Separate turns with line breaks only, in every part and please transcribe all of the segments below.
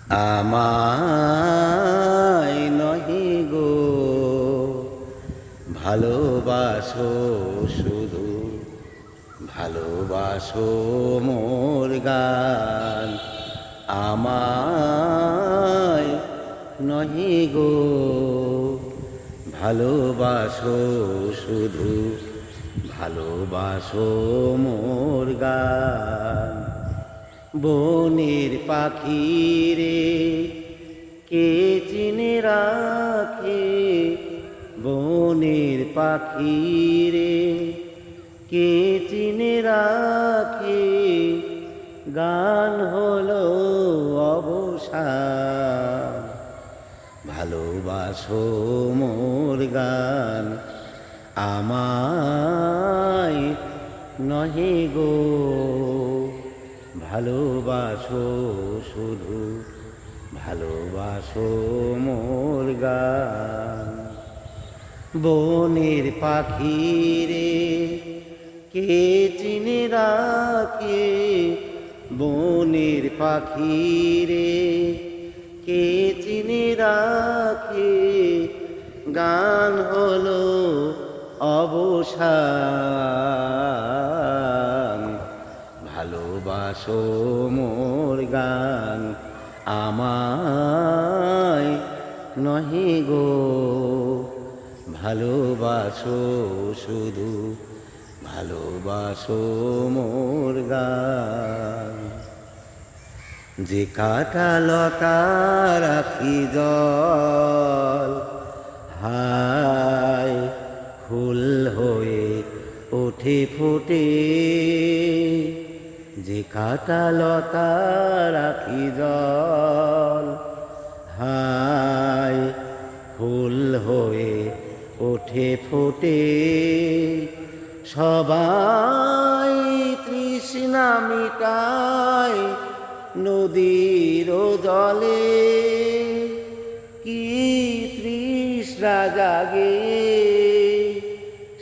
আমায় নহি গো ভালোবাসো শুধু, ভালোবাসো মোর গান। আমায় নহি গো ভালোবাসো শুধু, ভালোবাসো মোর গান। বনের পাখি রে কে চিনে রাখে, বনের পাখি রে কে চিনে রাখে, গান হলো অবসান। ভালোবাসো মোর গান, আমায় নহে গো ভালোবাসো শুধু, ভালোবাসো মোর গান। বনের পাখি রে কে চিনে রাখে, বনের পাখি রে কে চিনে রাখে, গান হলো অবসান। ভালোবাসো মোর গান, আমায় নহে গো ভালোবাসো শুধু, ভালোবাসো মোর গান। যে কাটা লতা রাখি জল, হায় ফুল হয়ে ওঠে ফোটে। যে কাটা লতা রাখি জল, হায় ফুল হয়ে ওঠে ফোটে। সবাই তৃষ্ণা মিটায় নদীর জলে, কি তৃষ্ণা জাগে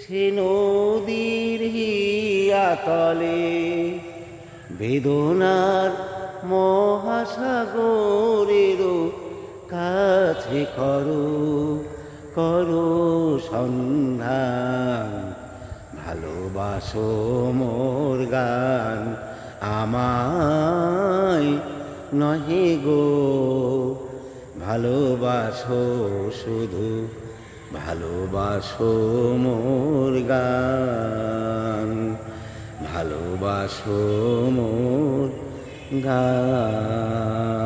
সে নদীর হিয়াতলে। বেদনার মহাসাগরেরও কাছে করো, করো সন্ধান। ভালোবাসো মোর গান, আমায় নহে গো ভালোবাসো শুধু, ভালোবাসো মোর গান। ভালোবাসো মোর গান।